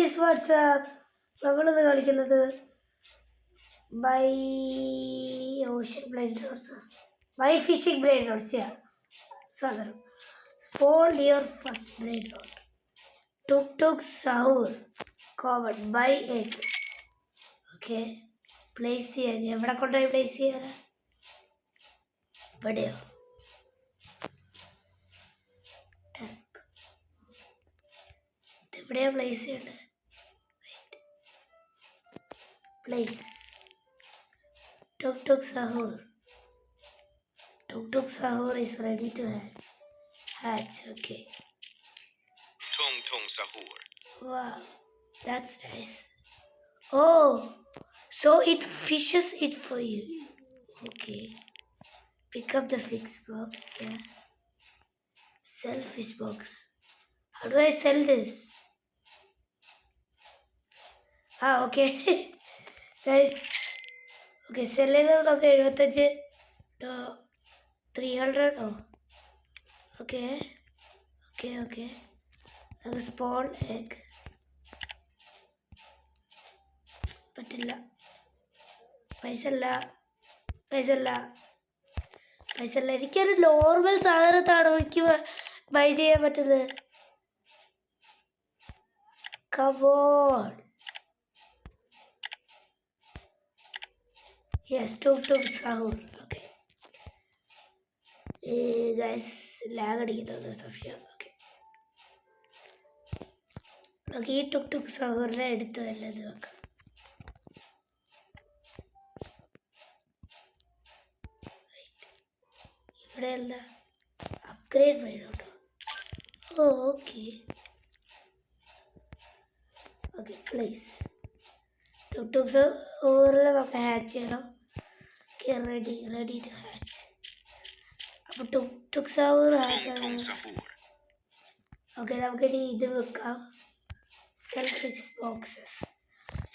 Guys what's up നമ്മളിത് കളിക്കുന്നത് by ocean blade notes by fishing blade notes സാധനം spawn your first blade note tuk tuk sahur common by egg okay place ചെയ്യാൻ എവിടെ കൊണ്ടുപോയി place ചെയ്യാനാ ഇവിടെയോ ഇവിടെയാ പ്ലേസ് ചെയ്യേണ്ടത് place tuk tuk sahur tuk tuk sahur is ready to hatch okay Tung tung sahur. wow that's nice oh so it fishes it for you okay pick up the fix box yeah sell fish box how do I sell this okay guys okay sell ചെയ്തതൊക്കെ 75 300 oh okay നമുക്ക് spawn egg പറ്റില്ല പൈസ ഇല്ല എനിക്കൊരു normal സാധനത്താണ് എനിക്ക് by ചെയ്യാൻ പറ്റുന്നത് come on yes tuk Zahoor okay guys lag അടിക്കുന്നത് സംശയം ഓക്കെ നമുക്ക് ഈ ടുക് സഹൂറിനെ എടുത്തതല്ല ഇത് വെക്കാം ഇവിടെ എന്താ അപ്ഗ്രേഡ് വേണോട്ടോ ഓക്കെ പ്ലേസ് ടുക് സഹൂറിൽ നമുക്ക് ഹാച്ച് ചെയ്യണം ഓക്കെ റെഡി ടു ഹാച്ച് അപ്പോൾ ടുക് സഹൂർ ഓക്കെ നമുക്കിനി ഇത് വെക്കാം സെൽഫിക്സ് ബോക്സസ്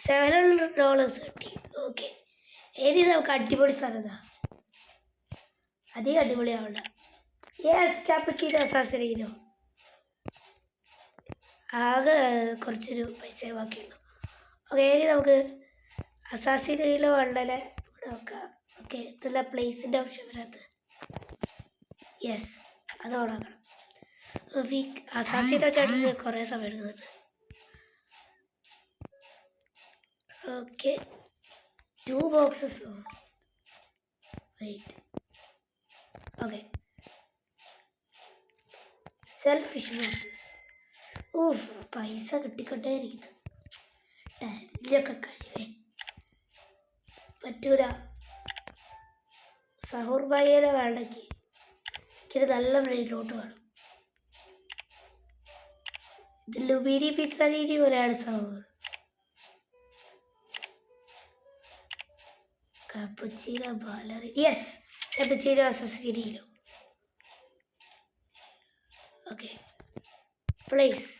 $700 കിട്ടി ഓക്കെ ഇനി നമുക്ക് അടിപൊളി സാധനതാ അധികം അടിപൊളിയാവണ്ട യെസ് ക്യാപ്പച്ചീനോ അസാസിനോ ആകെ കുറച്ചൊരു പൈസ ബാക്കിയുള്ളൂ ഓക്കെ ഇനി നമുക്ക് അസാസിനോ ഉള്ളലെ ഇവിടെ വെക്കാം ഓക്കെ ഇതെല്ലാം പ്ലേസിൻ്റെ ഓപ്ഷൻ വരാത്ത യെസ് അത് ഓണാക്കണം അസാസിനോ ചാടിന് കുറേ സമയം എടുക്കുന്നുണ്ട് okay 2 boxes wait okay selfish boxes oof പൈസ കിട്ടിക്കൊണ്ടേ ഇരിക്കുന്നു ഇതൊക്കെ കഴിവേ പറ്റൂല സഹൂർ ഭായിയെ വേണ്ടെങ്കിൽ എനിക്കൊരു നല്ല ബ്രെയിനിലോട്ട് വേണം ഇത് ലുബീരി പിസ്സ രീതി പോലെയാണ് Zahoor Cappuccino ballerina. Yes, cappuccino assassino. Okay. Place.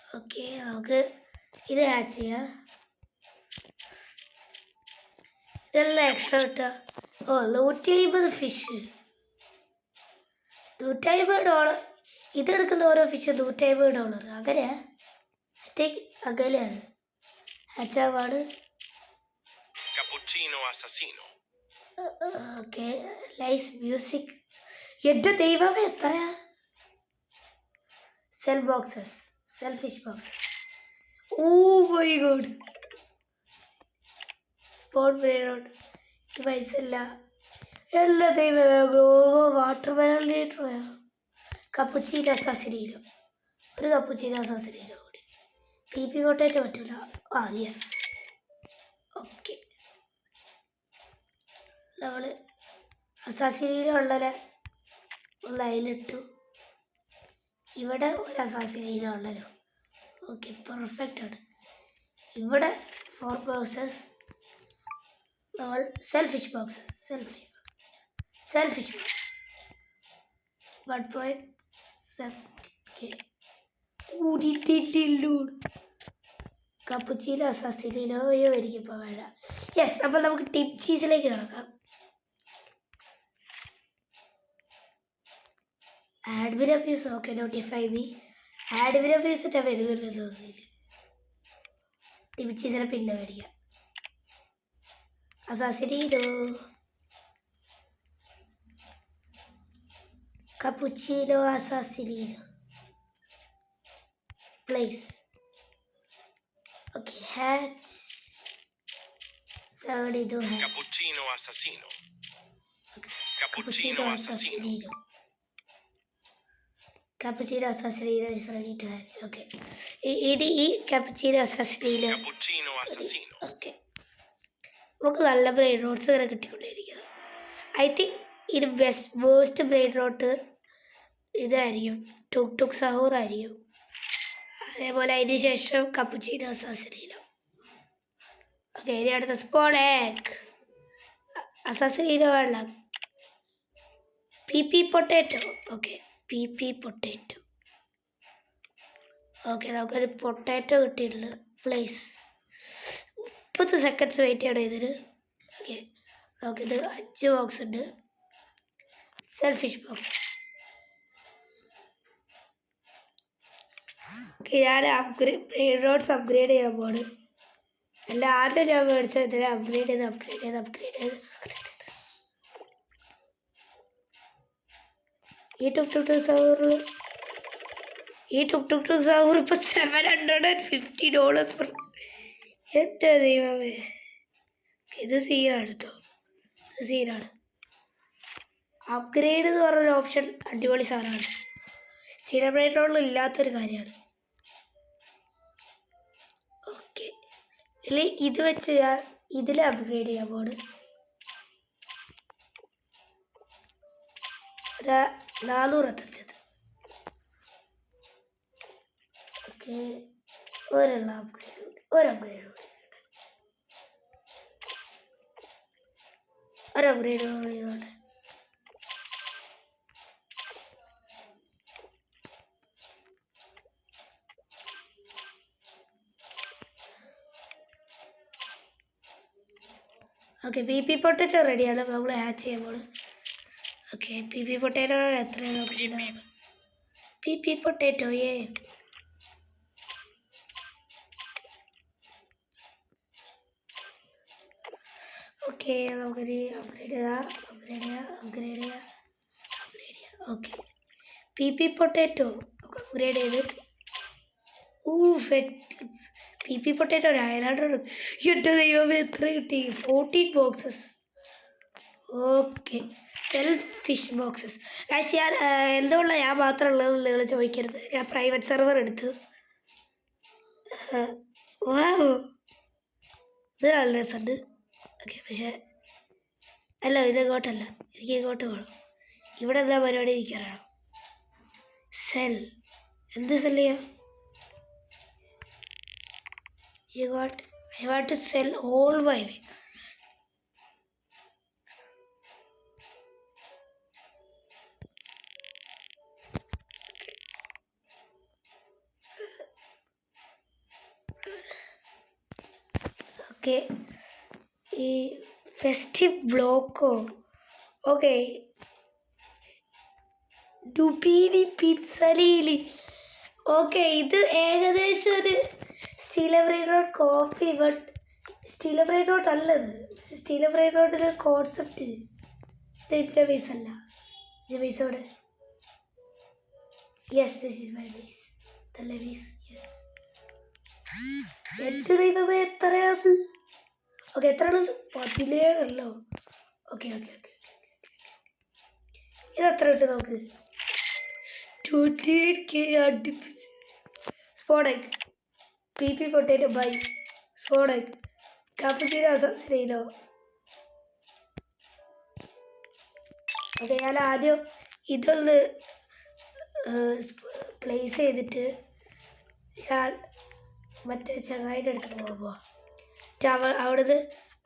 Okay, നമുക്ക് ഇത് ഹാച്ച് ചെയ്യാം ഇതെല്ലാം എക്സ്ട്രാ കിട്ടുക $150 ഫിഷ് $150 ഇതെടുക്കുന്ന ഓരോ ഫിഷ് $150 അങ്ങനെയാ ഐ തിങ്ക് അങ്ങനെയാണ് ഹാച്ചാവാണ് Cappuccino assassino. Okay nice music എൻ്റെ ദൈവമേ എത്രയാ selfish boxes oh my god spot bread പൈസ ഇല്ല എല്ലാ ദൈവമേ watermelon litre cappuccino assassino ഒരു കപ്പുച്ചീനോ അസാസിനോ കൂടി പി പൊട്ടേറ്റ് പറ്റില്ല യെസ് ഓക്കെ നമ്മൾ അസാസിനീനുള്ളൊരു ഒന്ന് അതിലിട്ടു ഇവിടെ ഒരു അസാസിനീനുള്ളൊരു ഓക്കെ പെർഫെക്റ്റ് ആണ് ഇവിടെ 4 ബോക്സസ് നമ്മൾ സെൽഫിഷ് ബോക്സസ് 1.7K കപ്പുച്ചീനോ അസാസിനോയോ എനിക്കിപ്പോൾ വേണ്ട യെസ് അപ്പോൾ നമുക്ക് ടിപ്പ് ചീസിലേക്ക് കിടക്കാം admin abuse okay notify me admin abuse ഇട്ടാ വരുന്നുണ്ട് തോന്നുന്നില്ല ഡിവിച്ചീസിനെ പിന്നെ മേടിക്കാം. അസാസിനോ, കപ്പുച്ചീനോ, അസാസിനോ. Place. Okay, hat. Sagrado hat. Cappuccino assassino. Okay. Cappuccino assassino. Cappuccino assassino is ready to hatch. Okay. E cappuccino assassino. Cappuccino assassino. Okay. നമുക്ക് നല്ല brain റോട്ട്സ് ഇങ്ങനെ കിട്ടിക്കൊണ്ടിരിക്കുന്നത്. I think ഇത് waste brain rote ഇതായിരിക്കും, ടുക് ടുക് സഹൂർ ആയിരിക്കും. അതേപോലെ അതിന് ശേഷം കപ്പുച്ചീനോ അസാസിനോ. Okay, ഇനി അടുത്ത സ്പോൺ എഗ്. അസാസിനോ വേണ്ട, P potato. Okay, P potato. Okay, നമുക്കൊരു പൊട്ടാറ്റോ കിട്ടിയിട്ടുണ്ട്. പ്ലേസ് 30 സെക്കൻഡ്സ് വെയിറ്റ് ചെയ്യണം ഇതിന്. ഓക്കെ, നമുക്കിത് 5 ബോക്സ് ഉണ്ട്. Selfish box. ഓക്കെ, ഞാൻ ബ്രെയിൻ റോട്ട്സ് അപ്ഗ്രേഡ് ചെയ്യാൻ പോണ്. അല്ല, ആദ്യം ഞാൻ മേടിച്ചത് ഇതിനെ അപ്ഗ്രേഡ് ചെയ്ത് ഈ ടുക് ടുക് സൗർ ഇപ്പൊ $750 എൻ്റെ ദൈവമേ. ഇത് സീനാണ് കേട്ടോ, ഇത് സീനാണ്. അപ്ഗ്രേഡ് എന്ന് പറഞ്ഞൊരു ഓപ്ഷൻ അടിപൊളി സാധനമാണ്. ചില ബ്രെയിൻ റോട്ടിൽ ഇല്ലാത്തൊരു കാര്യമാണ്. ഓക്കെ, ഇല്ലേ ഇത് വെച്ച് ഞാൻ ഇതിൽ അപ്ഗ്രേഡ് ചെയ്യാൻ പോണ്. 400 എത്തേണ്ടത്. ഓക്കെ, ഒരു അപ്ഗ്രേഡ് ചെയ്തോട്ടെ. ഓക്കെ, പി പൊട്ടാറ്റോ റെഡിയാണ്. നമ്മൾ ഹാച്ച് ചെയ്യുമ്പോൾ ഓക്കെ, പി പൊട്ടാറ്റോ എത്രയാണ് നോക്കിയിട്ടാണ്. പി പൊട്ടാറ്റോ ഓക്കെ, നമുക്കൊരു അപ്ഗ്രേഡ് ചെയ്യാം. ഓക്കെ, പി പൊട്ടാറ്റോ ഒക്കെ അപ്ഗ്രേഡ് ചെയ്ത് പി പൊട്ടാറ്റോ 900. എൻ്റെ ദൈവമേ, എത്ര കിട്ടി? 14 boxes. Okay, selfish boxes. Guys, ഞാൻ എന്തുകൊണ്ടാണ് ഞാൻ മാത്രമുള്ളത് നിങ്ങൾ ചോദിക്കരുത്. ഞാൻ പ്രൈവറ്റ് സെർവർ എടുത്തു. വാവ്, ഇത് നല്ല രസമുണ്ട്. ഓക്കെ, പക്ഷേ അല്ല, ഇത് ഇങ്ങോട്ടല്ല, എനിക്ക് ഇങ്ങോട്ട് വേണം. ഇവിടെ എന്താ പരിപാടി എനിക്കറിയണം. സെൽ, എന്ത് സെൽ ചെയ്യാം? I want to sell all my way. Okay, ഈ ഫെസ്റ്റീവ് ബ്ലോക്കോ. ഓക്കെ, ഡുബീനി പിസ്സലീലി. ഓക്കെ, ഇത് ഏകദേശം ഒരു stealer brain rot copy, but stealer brain rot അല്ലത്. സ്റ്റീലർ ബ്രെയിൻ റോട്ടിൻ്റെ കോൺസെപ്റ്റ് ഇത് ജബീസ് അല്ല. ജബീസോട് yes, this is my base, the levies. Yes, എൻ്റെ ദൈവമേ, എത്രയാത്? ഓക്കെ, എത്രയാണ്? 17 ഓക്കെ, ഇത് എത്ര കിട്ടും നമുക്ക്? 28K അടുപ്പിച്ച്. സ്പോഡെഗ്, പി പൊട്ടാറ്റോ ബൈ സ്പോഡെഗ്, കപ്പുച്ചീനോ അസാസിനോ. ഓക്കെ, ഞാൻ ആദ്യം ഇതൊന്ന് പ്ലേസ് ചെയ്തിട്ട് ഞാൻ മറ്റേ ചങ്ങായിൻ്റെ അടുത്ത് പോകുമ്പോൾ അവിടുന്ന്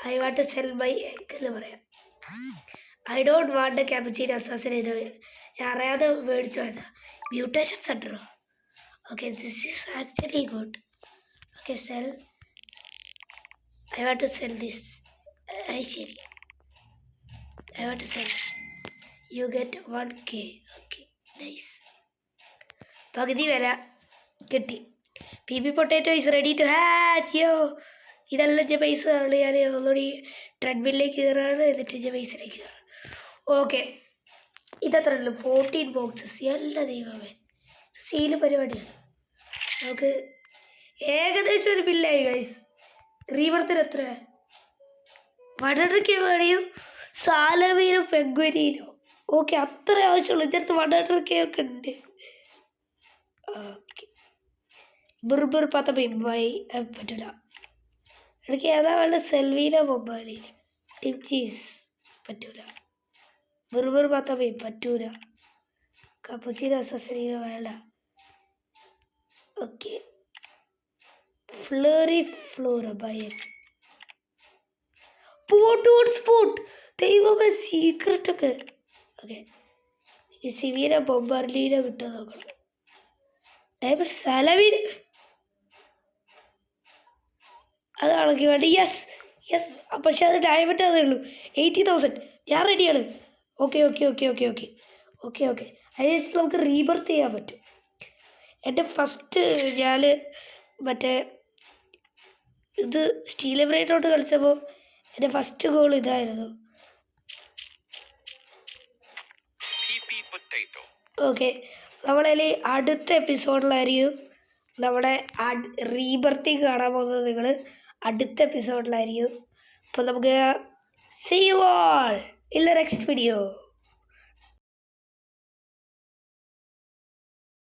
I want to sell my egg എന്ന് പറയാം. I don't want a cappuccino അസാസിനോ. ഞാൻ അറിയാതെ മേടിച്ചു പോയതാ. മ്യൂട്ടേഷൻസ് ഉണ്ടോ? Okay, this is actually good. Okay, sell. I want to sell this. ശരി, I want to sell. You get 1K. Okay, nice. പകുതി വില കിട്ടി. P B potato is ready to hatch yo. ഇതെല്ലാം എൻ്റെ പൈസ ഞാൻ ഓൾറെഡി ട്രെഡ്മില്ലിലേക്ക് കയറുകയാണ്. എന്നിട്ട് എൻ്റെ പൈസയിലേക്ക് കയറുകയാണ്. ഓക്കെ, ഇതത്ര ഉള്ളൂ. 14 ബോക്സസ്. എല്ലാ ദൈവമേ, സീല് പരിപാടിയാണ്. നമുക്ക് ഏകദേശം ഒരു ബില്ലായി ഗൈസ്. റീവർത്തിന് എത്ര? 100K വേണിയോ? സാലമീനോ പെഗ്വനീനോ? ഓക്കെ, അത്ര ആവശ്യമുള്ളൂ. ഇതിനകത്ത് 100K ഒക്കെ ഉണ്ട്. ഓക്കെ, ബുർബുർ പത്തമായി പറ്റില്ല. എനിക്ക് ഏതാ വേണ്ട? സെൽവീനോ മൊബൈലിൽ ടിം ചീസ് പറ്റൂല. ബുർബുർ പത്തമായി പറ്റൂല. കപ്പുച്ചീനോ അസസനീനോ വേണ്ട. ഓക്കെ, ഫ്ലോറി ഫ്ലോറ ബയൻ പോട്ട് സ്പോട്ട്. ദൈവമേ, സീക്രട്ട് ഒക്കെ. ഓക്കെ, ഈ സിവീന ബൊമ്പർലീനോ കിട്ടാൻ നോക്കണം. ഡയമണ്ട് സലവീൻ അതാണെങ്കിൽ വേണ്ടി. യെസ് യെസ്, പക്ഷെ അത് ഡയമണ്ട് അതേ ഉള്ളൂ. 80,000. ഞാൻ റെഡിയാണ്. Okay okay okay okay okay okay okay അതിനുശേഷം നമുക്ക് റീബർത്ത് ചെയ്യാൻ പറ്റും. എൻ്റെ ഫസ്റ്റ് ഞാൻ മറ്റേ ഇത് സ്റ്റീൽ ബ്രൈറ്റോട്ട് കളിച്ചപ്പോൾ എൻ്റെ ഫസ്റ്റ് ഗോൾ ഇതായിരുന്നു. ഓക്കെ, നമ്മളതിൽ അടുത്ത എപ്പിസോഡിലായിരിക്കും നമ്മുടെ റീബർത്തിങ് കാണാൻ പോകുന്നത്. നിങ്ങൾ അടുത്ത എപ്പിസോഡിലായിരിക്കും. അപ്പോൾ നമുക്ക് see you all in the next video.